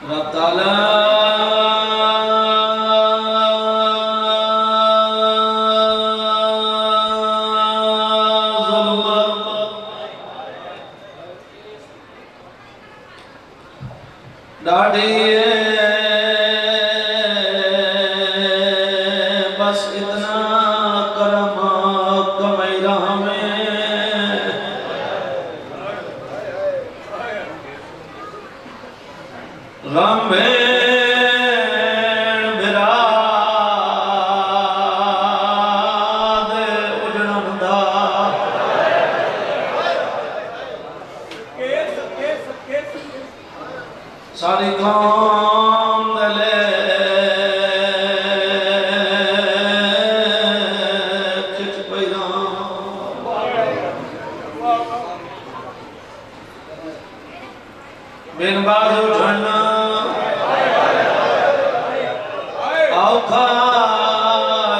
رب تعالی ڈاڑی بس اتنا کرم کمائی راہ میں غم بھین براد اجڑن دا ساری قوم دلے کچھ پیران بین بازو جھڑنا آوکھا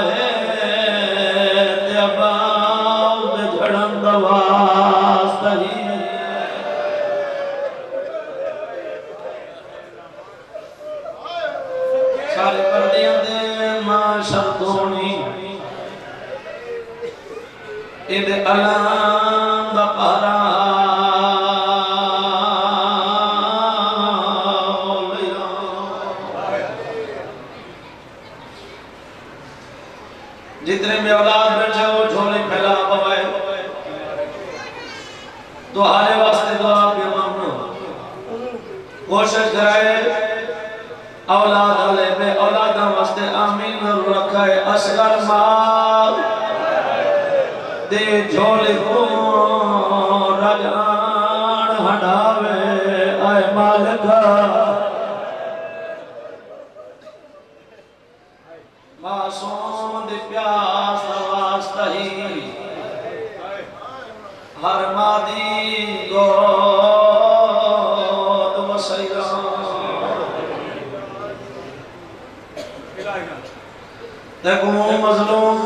ہے تیباؤ دے جھڑن دواستہ ہی سارے پردیاں دے ماں شرطونی اندے علام دا پارا جتنے میں اولاد بیٹھے ہو جھولے پھیلا بوائے دعانے واسطے دعا کے مامنو کوشش کرائے اولاد علیہ بے اولاداں واسطے آمین رکھائے اصغر مال دے جھولے کو رجان ہڈاوے آئے مالکہ معصوم دے پیاس واسطہ ہی ہر مادی گود وسیران دیکھو مظلوم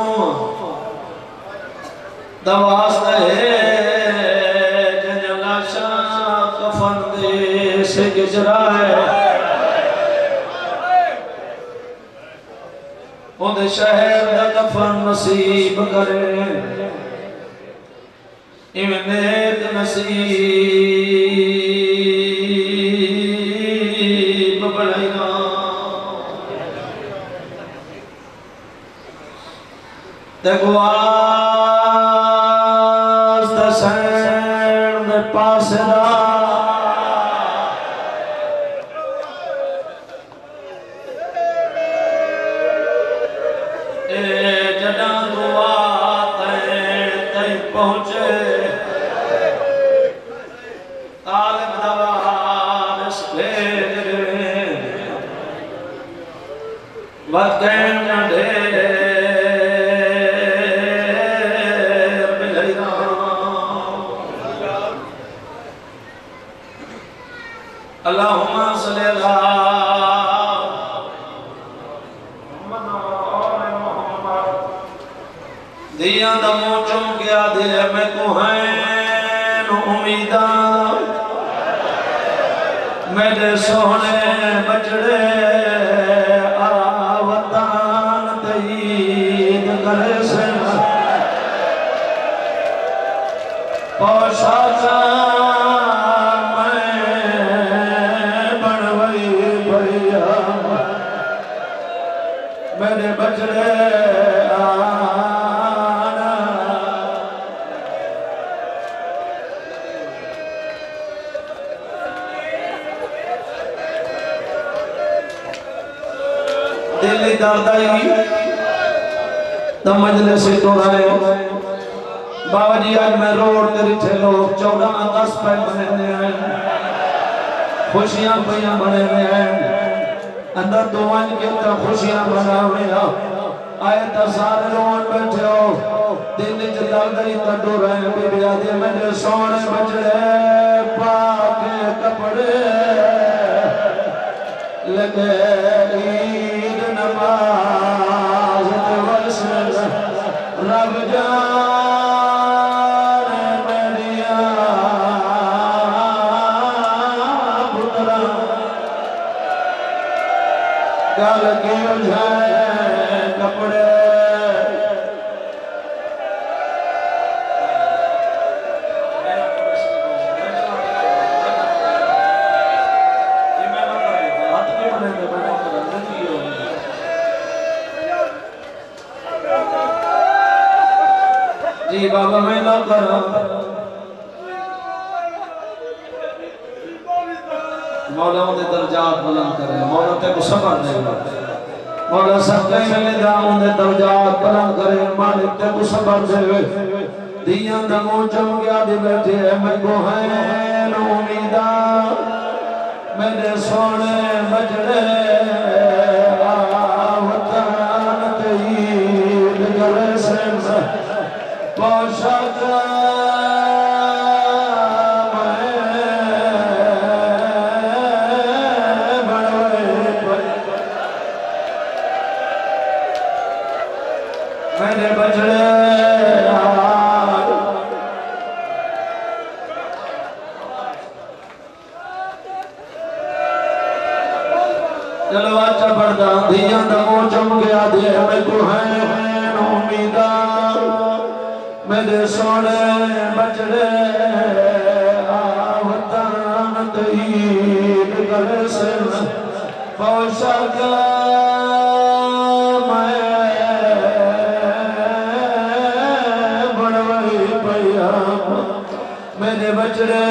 دواسطہ ہے جن لاشا کفن دے سے گجرائے اندھے شہر دا کفن نصیب کرے ایمیں نیک نصیب بڑھائی نا دیکھو آست سین دے پاس دا جدان دعا تائیں پہنچے طالب دوارس بھیج گئے وقت کہن نہ ڈھیر بلہی رام اللہم صلی اللہ دیاں دا موچوں کیا دل میں کو ہیں امیداں میرے سونے بچڑے آوطان تئید کرے سے پوشاکا میں بڑھوئی بھئیا میرے بچڑے دلی دردائی تو مجلس تو رہے بابا جی آج میں روڑ تیری تھے لوگ 14 اگست پہ بنے ہیں خوشیاں پہیاں بنے ہیں اندر دوان کے تا خوشیاں بنا ہوئے ہیں آئے تا سارے روان بیٹھے ہو دلی دردائی تا دو رہے ہیں بی بی آدھی میں نے سونے بچڑے پاکے کپڑے لگے عید نماز ورسل رب جان میریا پترا کیا لگی الجھائے کپڑے جی بابا میں نہ کروں مولا دے درجات بلند کرے مولا تے کو صبر دے مولا سکتے میں داؤں دے درجات بلند کرے مالک تے کو صبر دے دیاں دا منہ چم گیا دی بیٹھے میں کو ہے امیدہ میرے سونے بجڑے وطن تیید گرے سے پوشک میرے بجڑے جلوہ چپڑتا دھیاں دمو چم گیا دے میں کو ہے امیدہ میرے سونے بجڑے وطن تہید گرے سے پوشک میرے بچڑے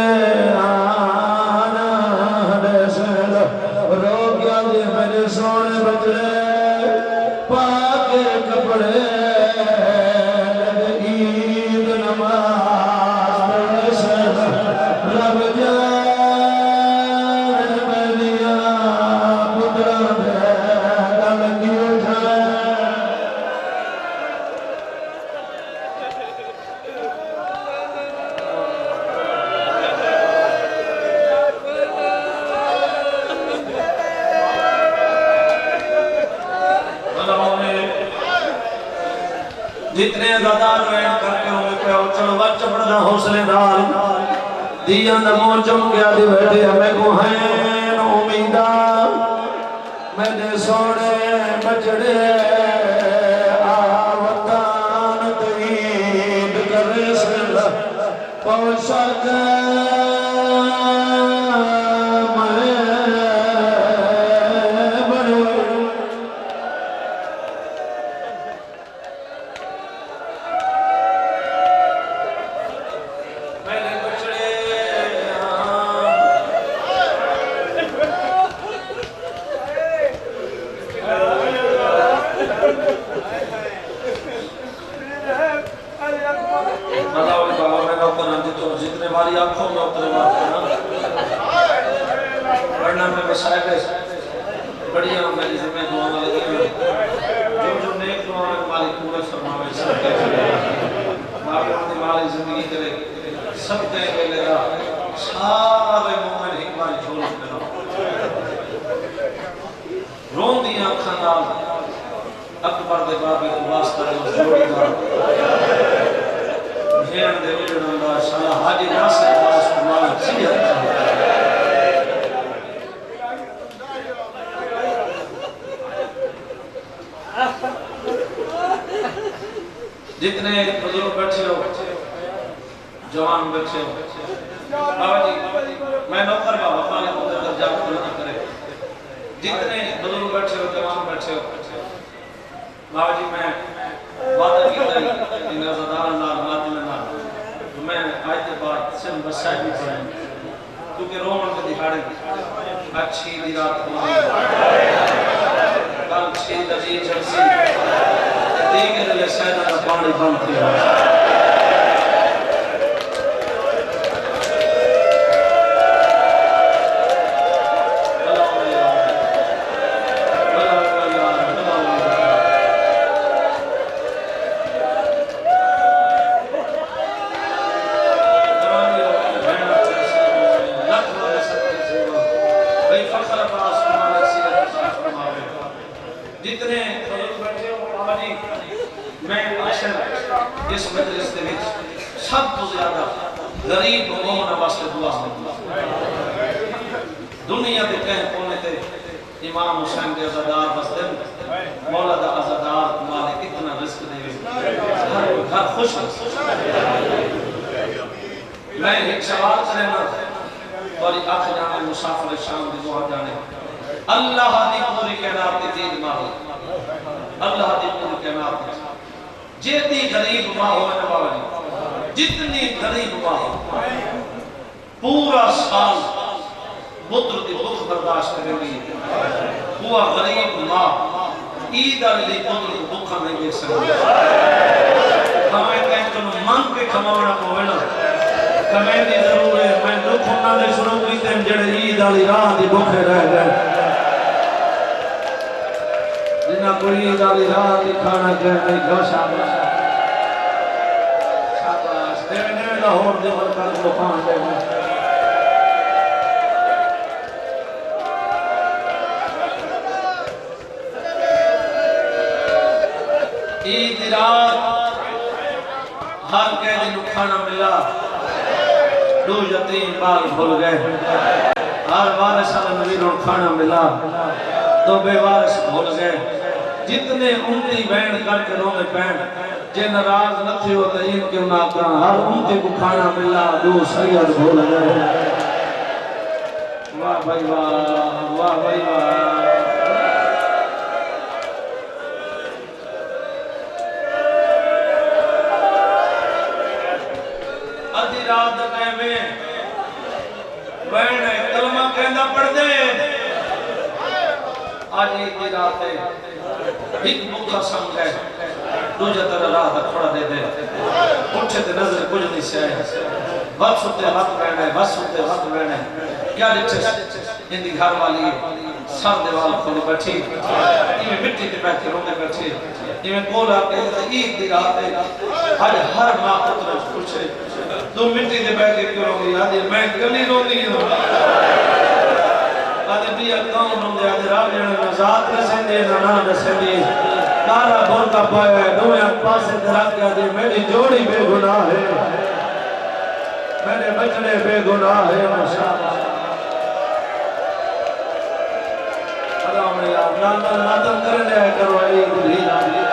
آنا حدیث رو گیا دے میرے سونے بچڑے پاکے کپڑے عید نماز رب جان میریا پتر دے گل کی اٹھائے جتنے ازادار وین کر کے ہوئے پہ چلو بچ پڑھنا حوصلے دار دیاں نمو چم گیا دی بیٹھے ہمیں کو ہیں امیدہ میرے سونے بچڑے وطن تہید گرے سے پوشک جتنے باری آنکھوں میں اترے بات کرنا ورنہ میں مسائل بڑی آن میری ذمہ دعانا لگی ہیں جو نیک دعانا مالک پورے فرماوے سب کے مالک اپنی مالی زندگی کرے سب دے گئے لگا سارے مومن ایک باری چھوڑ کرنا رون دیا کھانا اکبر دے بابی کو واسطہ ہے جوڑی دار بھیڑ دے اجڑ اللہ شاہ حاجی ناصر باس کو مالک سیدھا جتنے بزرگ بیٹھے ہو جوان بیٹھے ہو بابا جی میں نوکر بابا پانے کو در جاگ کرنا کرے جتنے بزرگ بیٹھے ہو جوان بیٹھے ہو بابا جی میں وعدہ کیتا ہے ان ازادار اللہ ماتل اللہ تو میں آج کے بعد صرف بسائی بھی پڑھیں کیونکہ رومن کے دکھاڑے اچھی دی رات ہوئی کل چھے دجی چلسی دیگر لے سیدہ کا پانی بنتی ہے جتنے بزرگ بیٹھے ہو بابا جی میں عاشر اس مجلس کے وچ سب تو زیادہ غریب مومن واسطے دعا کروں دنیا دے کہیں کونے تے امام حسین کے عزادار بستے مولا دا عزادار مالک اتنا رزق دے ہر خوش میں ایک سوال کرنا اور آخر جانے مسافر شام دی دعا جانے اللہ دی پوری کائنات دی دید مالک اللہ دی پوری کائنات جتنی غریب ماں ہوئے نوالی جتنی غریب ماں پورا سال پتر دی دکھ برداشت کرے گی وہ غریب ماں عید علی پتر دی دکھ نہیں دے سکتے ہمیں کہیں تو من کے کھماونا پوینا کمیں دی ضرور ہے میں دکھ ہونا دے شروع کی تیم جڑے عید علی راہ دی دکھے رہ گئے جنہ کوئی عید علی راہ دی کھانا کہنے گا شاباش شاباش دیوے لاہور دے ورکر مقام دے عید رات ہر قیدی نو کھانا ملا دو یتیم بال بھول گئے ہر وارث نبی نو کھانا ملا دو بے وارث بھول گئے جتنے امتی بین کر کے رونے پین جے ناراض نہ تھے ہوتے ان کے ناکاں ہر امتی کو کھانا ملا دو سید بھول گئے واہ بھائی واہ واہ بھائی واہ رات میں بہن کلمہ کہندہ پڑھ دے آج ایک دی رات ہے ایک بکھا سنگ ہے دوجہ تر راہ تک کھڑا دے دے اٹھے تے نظر کچھ نہیں سے آئے بس ہوتے ہاتھ رہنا ہے بس ہوتے ہاتھ رہنا ہے کیا لچھے ان دی گھر والی سر دیوال کھولے بیٹھی یہ مٹی تے بیٹھ کے رونے بیٹھی یہ کول آپ کہتے ہیں ایک دی رات ہے آج ہر ماں پتر پوچھے تو مٹی دے بیٹھ کے کیوں رہوں گی آدھے میں گلی رو دی ہوں آدھے بھی اکاؤں رہوں گے آدھے راہ جانے نزاد رسیں دے نانا رسیں دے کارا بھولتا پایا ہے دوئے پاسے درات کے آدھے میری جوڑی بے گناہ ہے میرے بچنے بے گناہ ہے ماشاءاللہ اللہ میں یاد ناتم کرنے آئے کرو آئی گلی نالی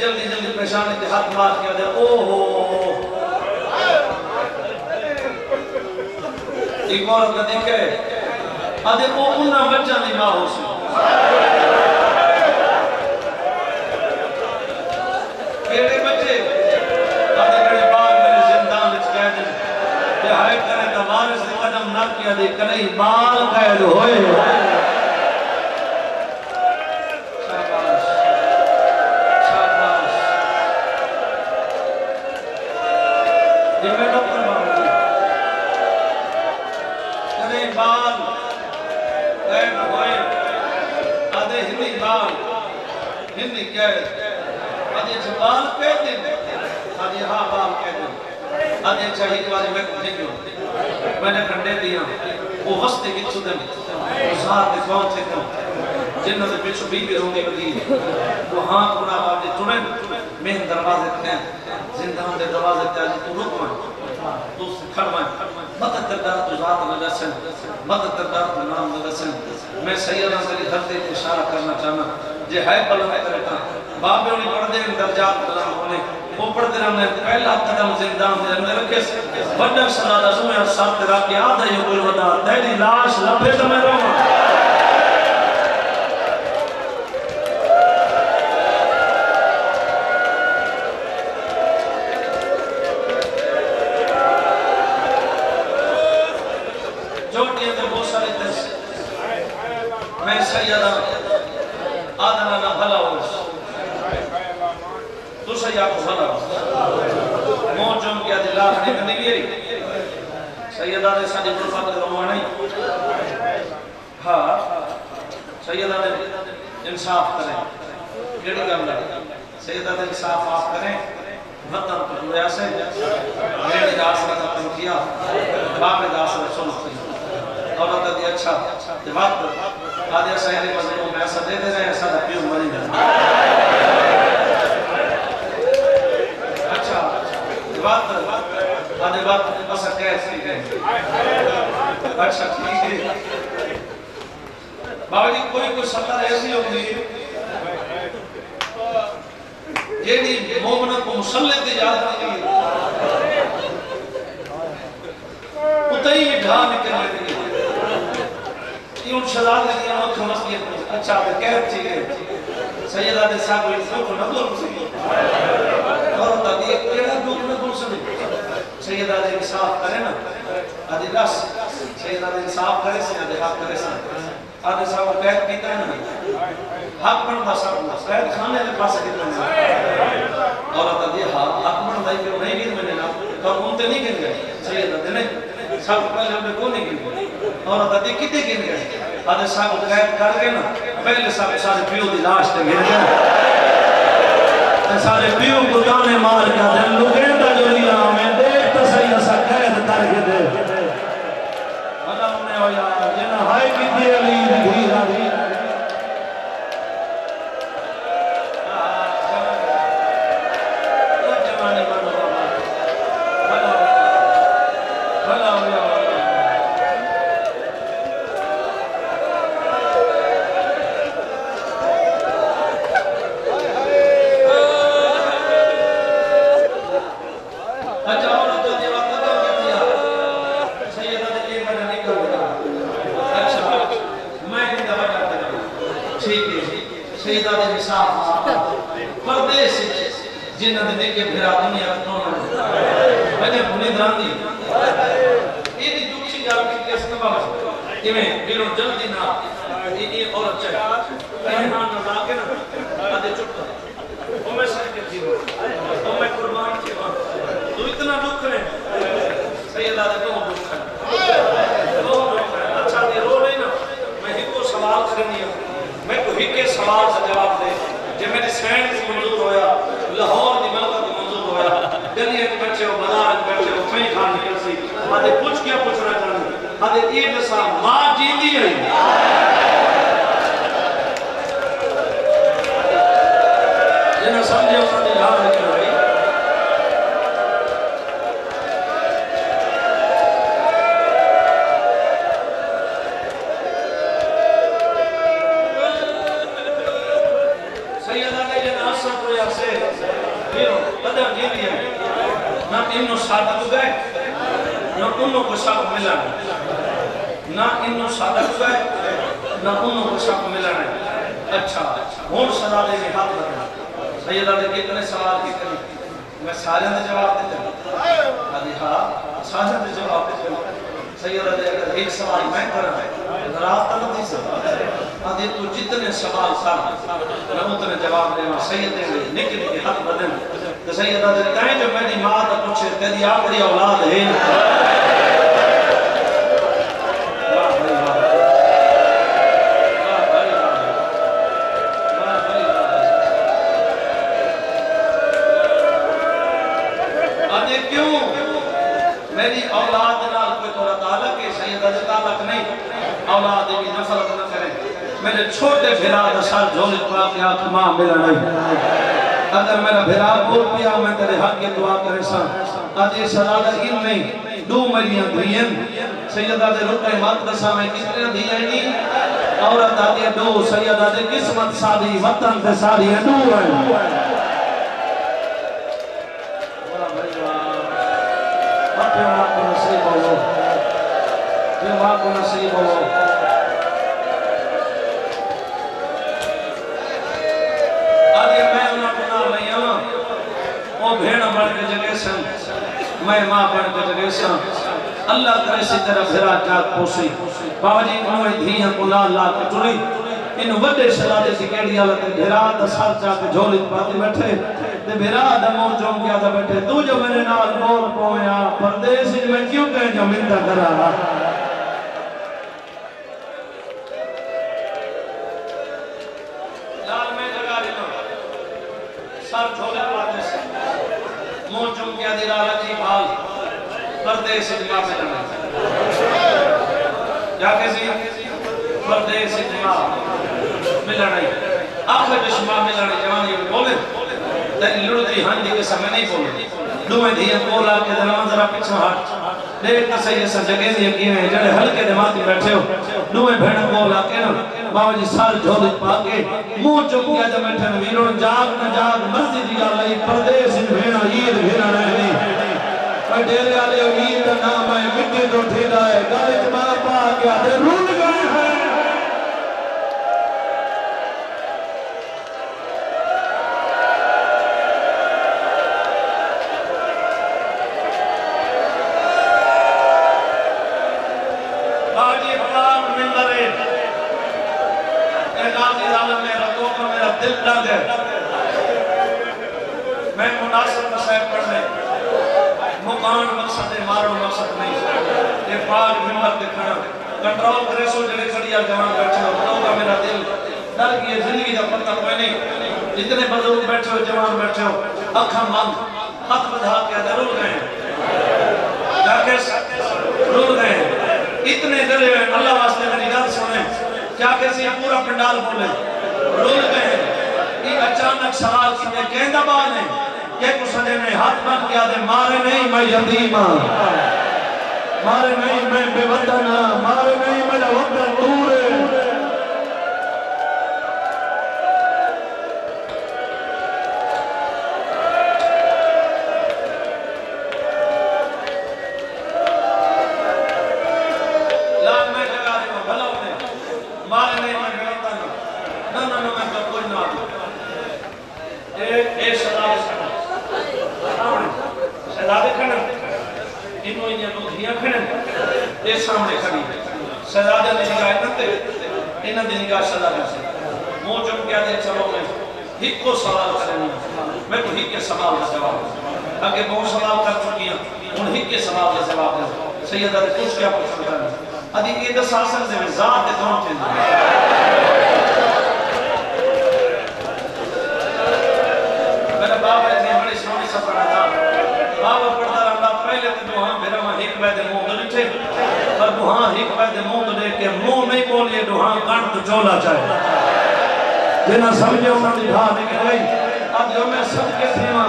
جلدی جلدی پریشانی تے ہاتھ مار کے دے اوہو ایک عورت کا دیکھے آدھے او انہا بچہ نہیں ماں ہو سی کیڑے بچے آدھے کڑے باغ میرے زندان لچ کہہ دیں کہ ہائے کرے تا وارث نے قدم نہ کیا دے کنئی بال قید ہوئے ہندی کہہ آدھے جبال کہہ دیں آدھے ہاں بال کہہ دیں آدھے چاہی دواری میں کھنگو میں نے کھنڈے دیا وہ وستے کی چھدن وہ ساتھ دے پہنچے کھوں جنہ سے پیچھو بی بی رونی بدی وہ ہاں کنا آدھے چنیں مہن دروازے کھیں زندان دے دروازے تیاجی تو رک میں تو اس سے کھڑ میں مدد کردار تو ذات نجسن مدد کردار تو نام نجسن میں سیدہ سے گھر دے اشارہ کرنا چاہنا جے ہے بلند کرتا بابے انہیں پڑھ دے درجات بلند ہونے وہ پڑھ دے رہنے پہلا قدم زندان دے اندر رکھے وڈر سنادہ سمیں ساتھ راکی آدھا یہ کوئی ودا تیری لاش لبے تو میں رہا میں سیدہ آدھنا نہ بھلا ہو تو سیدہ کو بھلا ہو موجم کیا دلار نے کنی گیری سیدہ نے ساڑی برفات کروا نہیں ہاں سیدہ نے انصاف کریں کیڑی گم لگے سیدہ نے انصاف آپ کریں وطن پر ہویا سے میرے آسرہ کا تنکیا باپ آسرہ سنتی عورت دی اچھا جواب آدھے سہری مزیدوں میں ایسا دے دے رہے ہیں ایسا پیو مری گا آدھے وقت بس کیسے گئے اچھا ٹھیک ہے بابا جی کوئی سطر ایسی ہوگی جیڑی مومنہ کو مسلط اجازت نہیں اتنی ہی ڈھا نکل لیتی یہ ان شہزاد نے دیا مکہ مسجد اچھا آپ کہت چیئے سیدہ دے صاحب یہ دکھ نہ بول سکتے اور تا دیئے کیڑا دکھ نہ بول سکتے سیدہ دے انصاف کرے نا آدھے رس سیدہ دے انصاف کرے سے آدھے حق کرے سے آدھے صاحب قید کیتا ہے نا حق بنتا صاحب قید کھانے دے پاس کیتا ہے اور تا دیئے حق بنتا ہی کہ نہیں گید میں نے نا تو ان تے نہیں گن گئے سیدہ دے نہیں صاحب پہلے ہم نے کو نہیں گن گئے اور تا دیئے کتے گن گئے آدھے صاحب قید کر گئے نا پہلے صاحب سارے پیو دی لاش تے گن گئے سارے پیو کو گانے مار کا دن لگیں دا جو نیلا میں دیکھ تا صحیح ایسا قید کر کے دے اللہ نے ہویا جنہ ہائی کی دی علی دی دی جنہ دے کے بھرا دنیا کتنا بجے بھولی دراندی یہ دی دوکشی جا کی کیس نہ باوش کہ میں بلو جلدی نہ یہ عورت چاہے یہ نام نہ لاکے نا آدھے چکتا وہ میں سر کے جیو وہ میں قربان کی بات تو اتنا دکھ رہے سیدہ دے دو دکھ رہے اچھا دے رو رہے نا میں ہی کو سوال کرنی ہوں میں کو ہی کے سوال سے جواب دے جب میری سینڈ کو منظور ہویا لاہور دی ملکہ کو منظور ہویا گلیے کے بچے ہو بازار کے بچے ہو کہیں کھان نکل سی آدھے کچھ کیا پوچھنا چاہنے آدھے یہ جیسا ماں جیندی ہے جنہیں سمجھے اس نے یاد رکھنا ہے نہ انہوں صادق گئے نہ انہوں کو شک ملا نہیں نہ انہوں صادق گئے نہ انہوں کو شک ملا نہیں اچھا ہون سزا دے میں حق لگنا سیدہ دے کتنے سوال کی کری میں سارے دے جواب دیتے ہیں آدھی ہاں سارے دے جواب دیتے ہیں سیدہ دے اگر ایک سوال میں کرنا ہے رات تک نہیں سوال آدھی تو جتنے سوال سارے نہ اتنے جواب دے سیدہ دے نکلی کے حق بدن تو سیدہ دے کہیں جو میری ماں تا پوچھے تیری آخری اولاد ہے آدھے کیوں میری اولاد نال کوئی تورا تعلق ہے سیدہ دے تعلق نہیں اولاد بھی نفرت نہ کریں میرے چھوٹے بھرا دا سال جھولے پا کے آنکھ ماں ملا نہیں اگر میرا بھرا بول پیا میں تیرے حق کے دعا کرے سا آدھے سلالہ ان میں دو مریاں دھئین سیدہ دے رکھے مقدسہ میں کتنے دھئین نہیں عورت آدھے دو سیدہ دے قسمت سادی وطن تے سادی ہے دو ہیں اپنے ماں کو نصیب ہو اپنے ماں کو نصیب ہو بھیڑ بڑھ کے جگہ سن میں ماں بڑھ کے جگہ سن اللہ کرے سی طرح بھیرا جات پوسی بابا جی انہوں دھیاں کو لال لا کے ٹوری انہوں وڈے شلادے سی کیڑی آلتے بھیرا دا سر جا کے جھولی پاتی بیٹھے تے بھیرا دا مور جوم کیا دا بیٹھے تو جو میرے نال بول پویا پردیسی میں کیوں کہیں جو مندہ کرا رہا لال میں جگہ دینا سر جھولے پاتے سے مور جم کیا دیرا لکی بھال پردیس اجماع میں لڑائی جا کے سی پردیس اجماع میں لڑائی آخر جشماع میں لڑائی جوانی بولے تیری لڑ دی ہاں دی کے سمیں نہیں بولے دوئیں دھیاں کولا کے دلان ذرا پیچھے ہٹ دیکھ تو صحیح ایسا جگہ نہیں یقین ہے جڑے ہلکے دماغی بیٹھے ہو دوئیں بھیڑ کولا کے نا بابا جی سار جھولی پا کے منہ چپ گیا جب بیٹھے ویروں جاگ نہ جاگ مرضی دی گل آئی پردیس بھیڑا عید بھیڑا رہنی پر ڈیرے والے عید کا نام ہے مٹی تو ٹھیلا ہے گل اجماع پا کے آدھے رول گئے ہیں میں مناسب مسائل پڑھنے مقام مقصد مارو مقصد نہیں یہ پاک ممبر دکھنا کنٹرول کرے سو جڑے کھڑیا جوان بیٹھے ہو کا میرا دل ڈر کی زندگی کا پتہ کوئی نہیں جتنے بزرگ بیٹھے ہو جوان بیٹھے ہو اکھاں مند ہاتھ بدھا کے رول گئے جا کے رول گئے اتنے ڈرے ہوئے اللہ واسطے میری گل سنے کیا کسی پورا پنڈال بولے رول گئے ایک اچانک سوال کی میں کہندہ بان ہے کہ کچھ سجے نے ہاتھ بند کیا دے مارے نہیں میں یتیمہ مارے نہیں میں بے وطنہ مارے نہیں میرا وطن دور ہے سامنے کھڑی شہزادہ نے نگاہ انہاں دی نگاہ شہزادہ سے منہ چپ کیا دے چلو میں ہک کو سوال کرنی میں تو ہک کے سوال کا جواب اگے بہت سوال کر چکی ہیں ان ہک کے سوال کا جواب ہے سیدہ نے کچھ کیا پوچھتا ہے ادھی یہ دس آسن سے ذات ہے دونوں چیز میرا باپ ہے بڑی سونی سفر تھا بابا پڑھتا رہا پہلے تو وہاں میرا وہاں ہک میں دے منہ دلچے پر دوہاں ہی قید موت لے کے منہ نہیں بولیے دوہاں کانٹ چولا چاہے جنہ سمجھے انہوں نے بھا نکل گئی اب جو میں سب کے تھیواں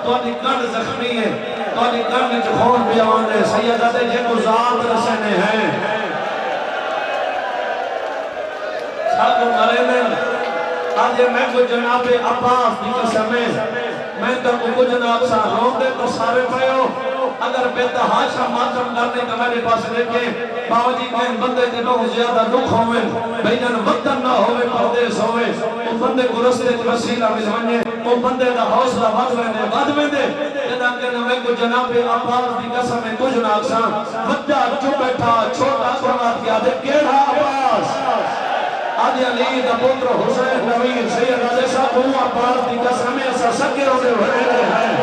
تو ادھی کانٹ زخمی ہے تو ادھی کانٹ جخون بیان ہے سیدہ دے جے کو ذات رسینے ہیں ساتھ مرے میں آج میں کو جناب عباس دی قسمیں میں تو کو جناب سا روک دے تو سارے پڑے ہو اگر بے تحاشا ماتم کرنے کا میرے پاس دیکھے باوجی کہیں بندے کے بہت زیادہ دکھ ہوئے بینن وطن نہ ہوئے پردیس ہوئے وہ بندے کو رستے کے وسیلہ ملوانے وہ بندے کا حوصلہ بد میں دے جنہ کہ میں کو جناب عباس دی قسم میں کچھ ناکساں بچہ چو بیٹھا چھوٹا سنات کیا دے کیڑا عباس آدھی علی دا پوتر حسین نویر سید علیہ صاحب ہوں عباس دی قسم میں ایسا سکے ہونے ہوئے ہیں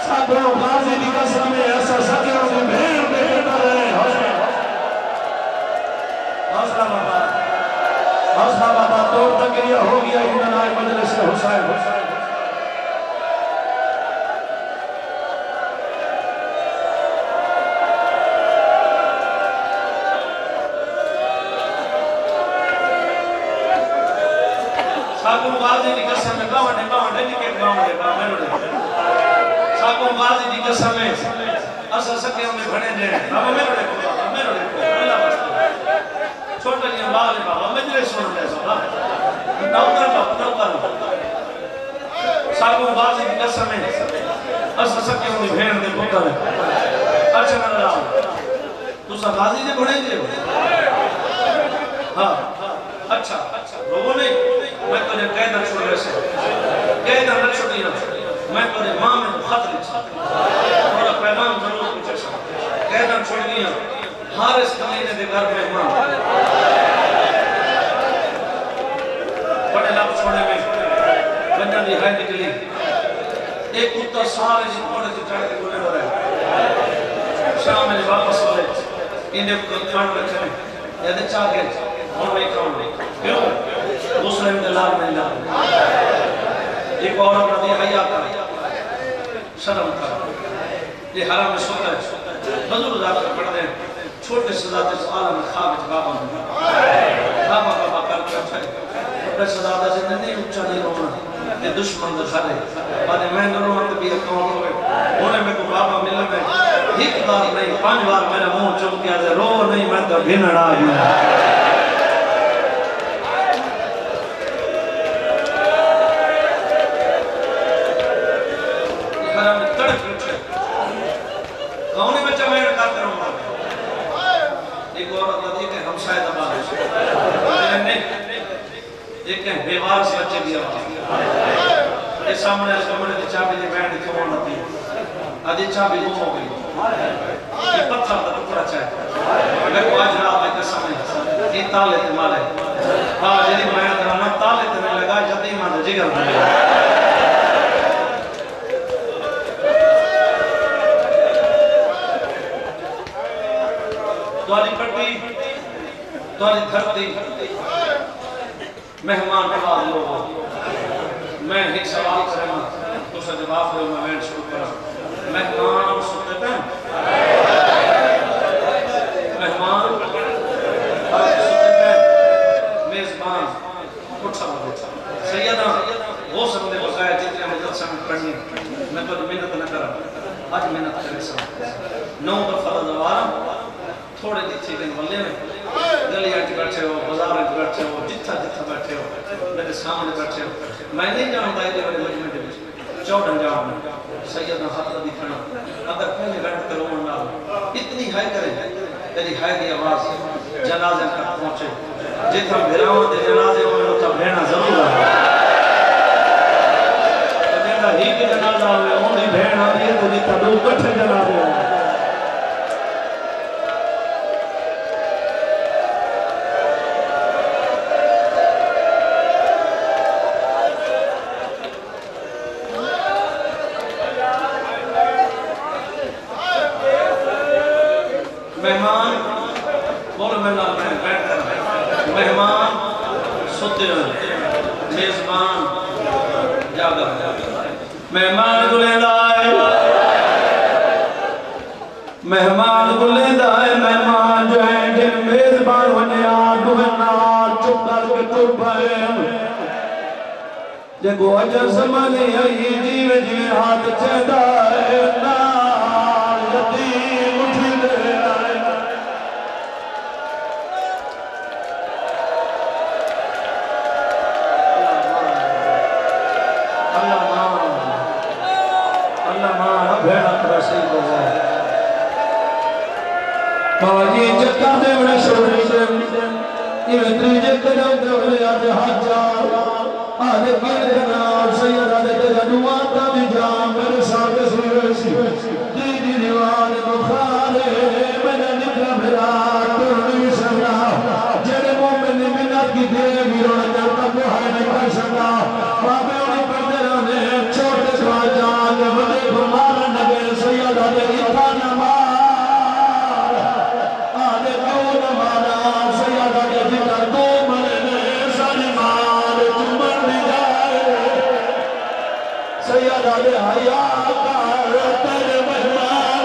ساتھوں غازی دی قسم میں ایسا سکے ہونے بھیڑ بے کر رہے ہیں حوصلہ بابا حوصلہ بابا توڑ تک یہ ہو گیا امنائے مجلس حسین ساکوں غازی دی قسم میں باوڑے نکے باوڑے ساکوں غازی دی قسم میں اسا سکے ہمیں بھڑے دے بابا میرے کو اللہ بستے چھوٹا جی بابا بابا مجلس سن لے سب نوکر ساکوں غازی دی قسم میں اسا سکے ہمیں بھیڑ دے پتر اچھا اللہ تو سا غازی دے بھڑے دے ہاں اچھا لوگوں نے میں تجھے قیدہ چھوڑ رہے سے قیدہ نہ چھوڑی نہ میں تجھے ماں میں خط لکھا تھوڑا پیغام ضرور پوچھے سا قیدہ چھوڑ گیا حارس کمینے دے گھر میں ماں بڑے لاب چھوڑے میں بنجا دی ہے نکلی ایک کتا سارے سے پوڑے سے چڑھ کے گلے ہو رہے شام میں واپس ہو رہے انہیں کھان رکھے یا دے چاہ گئے اور میں کھاؤں کیوں دوسرے میں دلال میں لا ایک عورت رضی حیاء کا شرم کا یہ حرام میں سوتا ہے بزرگ ذات کا پڑھ دیں چھوٹے سے ذات اس عالم خواب بابا بابا کر کے اچھا ہے بڑے سے ذات زندگی اچھا نہیں رونا تے دشمن دے سارے بعد میں نورمت بھی اکاؤنٹ ہوئے انہیں میں کو بابا مل میں ایک بار نہیں 5 بار میرا منہ چم کیا دے رو نہیں میں تو گھنڑ آ گیا میرا میں تڑک اٹھے کونی بچہ میں کرتے رہوں گا ایک عورت لدی کہ ہم شاید آباد ہے ایک بیوار سے بچے بھی آباد اس سامنے اس کمرے کی چابی دی بینڈ کیوں آنا تھی آدھی چابی گم ہو گئی یہ پتھر دا ٹکڑا چاہے میں کو آج رات میں قسم ہے یہ تالے تے مارے ہاں جی میں درانا تالے تے میں لگا جدی ماں جگر میں دواری پڑتی دواری دھرتی مہمان نواز لوگ میں ایک سوال کرنا تو سا جواب دے میں وینڈ شروع کرا مہمان سنتے پہ مہمان سنتے پہ میزبان اٹھا بڑھتا سیدہ وہ سب نے بقایا جتنے مدرسہ میں پڑھنی میں تو محنت نہ کرا آج محنت کرے سا 9 دفعہ دوارا تھوڑے جتھے دن والے میں گلی آج بیٹھے ہو بازار آج بیٹھے ہو جتھا جتھا بیٹھے ہو میرے سامنے بیٹھے ہو میں نہیں جانتا ہے کہ میرے مجمع کے بیچ چوڑن جاؤں سیدنا حضرت دکھنا اگر پہلے گھنٹ کروں نہ اتنی ہائے کرے تیری ہائے دی آواز جنازے تک پہنچے جتھا بھیراؤں دے جنازے میں اتھا بھینا ضرور ہے تو ہی کے جنازہ ہوئے انہی بھینا دیئے تو جتھا دو کٹھے جنازے ہوئے مہمان گلے دائے مہمان جو ہیں جن میزبان ہونے آدھونا چپ کر کے چپ ہے جگو اجر سمانی آئی جیوے جیوے ہاتھ چہدہ ہے نار یتیم اٹھی دے باجی چکا دے بڑے شوری دے یہ تریجے قدم دے بڑے آج حجا آدھے گیر جناب سیدہ دے جنواتا بھی جام میرے ساتھ سی دیدی دیوان بخارے میں نے نکلا بھرا ترنی سمنا جڑے مومن منت کی دے گیرون جاتا کو ہے نکل سکتا بابے انہیں پردے رہنے چھوٹے سوا جان بڑے گھمار نگے سیدہ دے اتھا نمار سیدہ دے حیاء کار تیرے مہمان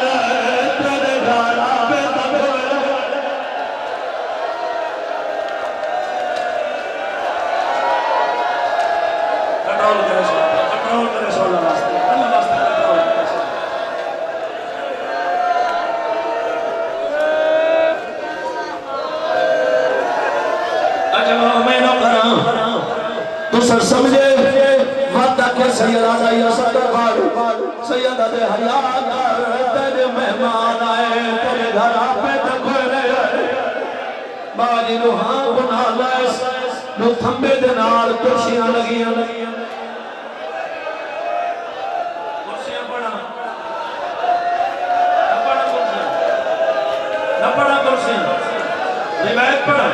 تیرے گھارا بے تبیر کنٹرول کرے سو اللہ واسطے کنٹرول کرے سو اجمع میں نہ کرا تو سر سمجھے سیدہ دے صدر بار سیدہ دے حیاء کار تیرے مہمان آئے تیرے گھر آپے تکھوئے باجی روحاں بنا لائس نو تھمبے دنال کرسیاں لگیاں کرسیاں پڑھا نہ پڑھا کرسیاں روایت پڑھا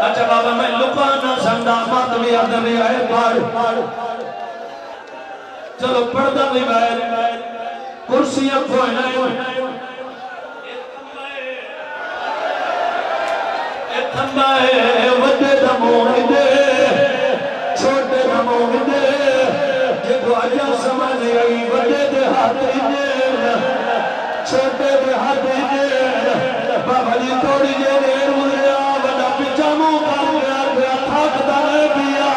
اچھا بابا میں لکانا سندہ مات بھی آدمی آئے پاڑ چلو پردہ بھی بائر کرسیاں کھوئے تھمبائے وڈے دموئی دے چھوٹے دموئی دے جگو اجا سمجھ گئی وڈے دے ہاتھی دے چھوٹے دے ہاتھی دے بابا جی توڑی جے دیر مجھے وڈا پچھا موں کر گیا تھاک دارے پیا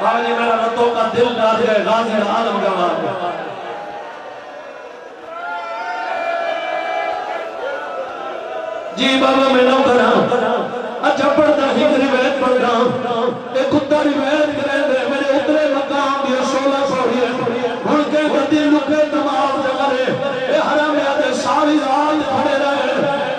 بابا جی میرا رتوں کا دل ڈال گئے غازی عالم گوار جی بابا میں نو کرا اچھا پڑھتا ہی روایت پڑھ رہا ایک کتا روایت کرے دے میرے اترے مقام دیا 16 سوڑی ہے ہن کے گدی لکے تمام جگرے اے حرامیا دے ساری رات کھڑے رہے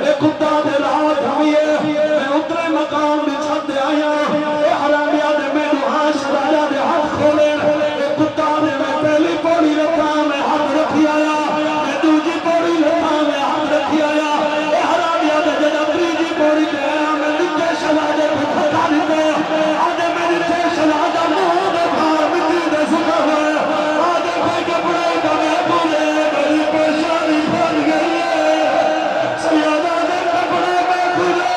اے کتا دے رات ہوئیے میں اترے مقام دی چھت دے آیا اے حرامیا دے میں نوہاں شرایا دے ہاتھ کھولے اے کتا دے میں پہلی پوڑی رکھا میں ہاتھ رکھی آیا میں دوجی پوڑی رکھا میں ہاتھ رکھی آیا اے حرامیا دے جنہ تریجی پوڑی دے آیا میں نکے شلادے کو پھٹا دیتے آدھے میں نکے شلادہ مہو دے بھار مٹی دے سکا ہوئے آدھے کوئی کپڑے کا میں بولے میری پریشانی بھر گئی ہے سیادہ دے کپڑے میں بولے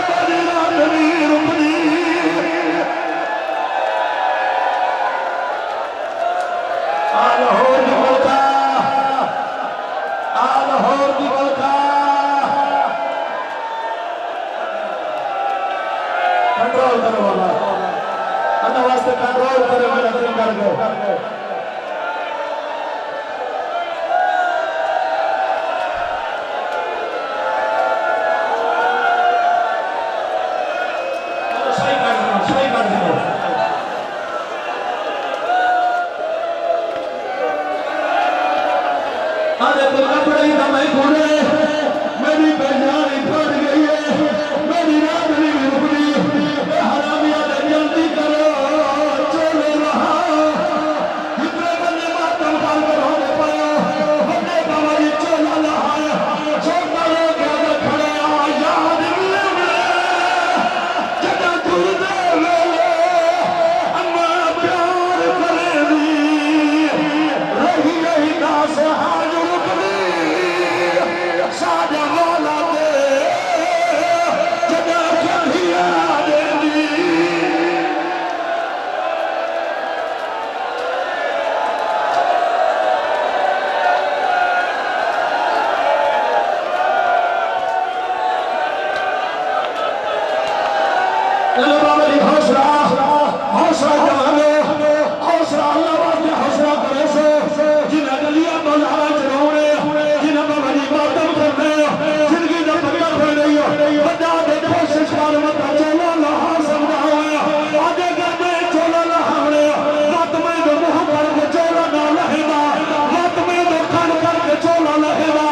میری رات نہیں رکھنی آلہور کی ملکہ آلہور کی ملکہ کنٹرول کرو بابا اللہ واسطے کنٹرول کرو میرا دل کر گئے صحیح کر دیں آدھے تو کپڑے ہی میں کھولے میری پہچانی پھٹ گئی ہے میری رات نہیں رکھنی اے حرامیا دے جلدی کرو چولے رہا جتنے بندے ماتم کر کر ہونے پایا بندے بابا یہ چولا لہایا چھوٹا لوگ اگر کھڑے آ یاد ملے جگہ دور دے لے اما پیار کرے دی رہی رہی ناس حاج رکھنی ساجہ مولا دے جگہ کہیں آدے دی چلو بابا جی حوصلہ جوانو حوصلہ اللہ واسطے حوصلہ کرے سو جنہ گلیاں بازارہ چروڑے جنہ بابا جی ماتم کرنے زندگی دا پتہ پڑ رہی ہو بجا دے کوشش کر متا چولا لہا سمجھا ہویا آگے گردے چولا لہا ہونے رات میں دو مہم کر کے چولا نہ لہے دا رات میں دو کھن کر کے چولا لہے دا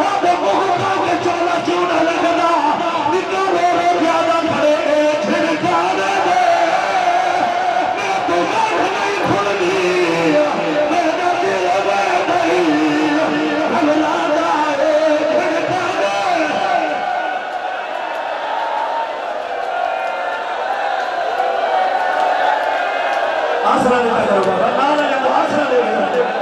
آگے مہم کر کے چولا کیوں نہ لہے دا نکا رو رو پیادہ کھڑے چھڑکا دے دے میں تو گھر نہیں کھڑنی میرا دل میں نہیں اللہ دائے چھڑکا دے آسرہ دیتا کرو بابا نانا جب آسرہ دیتا کرو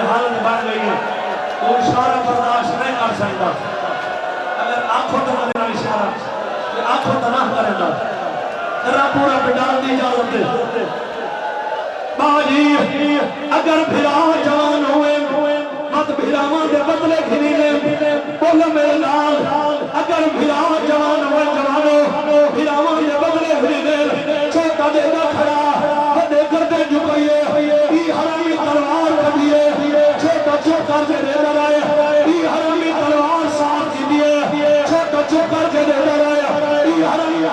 حالت بن گئی ہے تو اشارہ برداشت نہیں کر سکتا اگر آنکھوں تو میرا اشارہ کہ آنکھوں تو نہ کرے گا تیرا پورا پٹال دی اجازت ہے باجی اگر بھرا جوان ہوئے مت بھراواں دے بدلے گھنی لے بولو میرے نال اگر بھرا جوان ہوئے جوانو بھراواں دے بدلے گھنی لے چھوٹا دے نہ کھڑا بڑے کردے جھکائیے ای حرامی تلوار کھڑیے چھوٹا چھوٹا دے دے رائے ای حرامی تلوار ساتھ دیئے چھوٹا چھوٹا دے دے رائے ای حرامی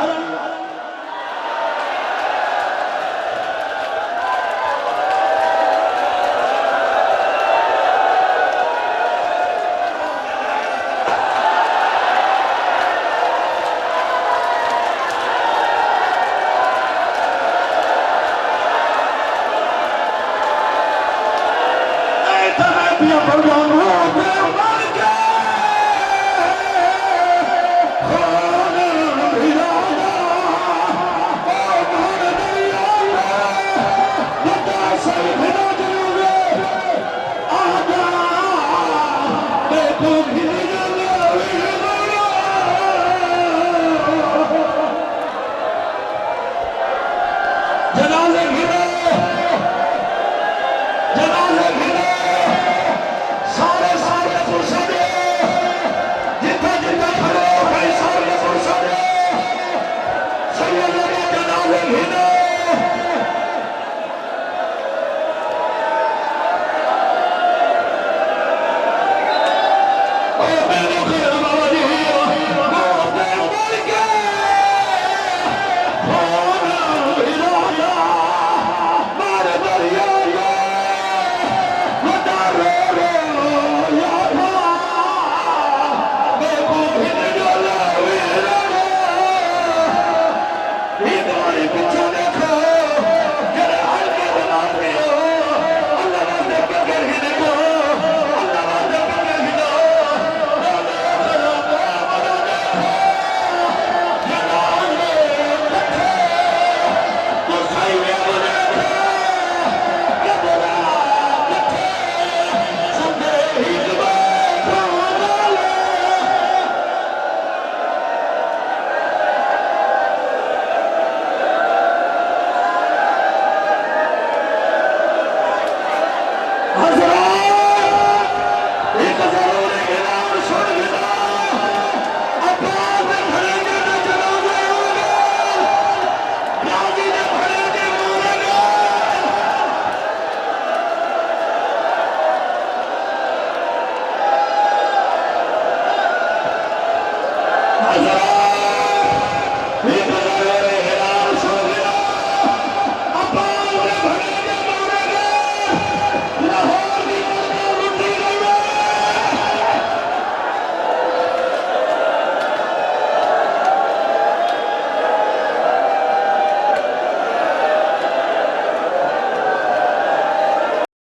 Oh,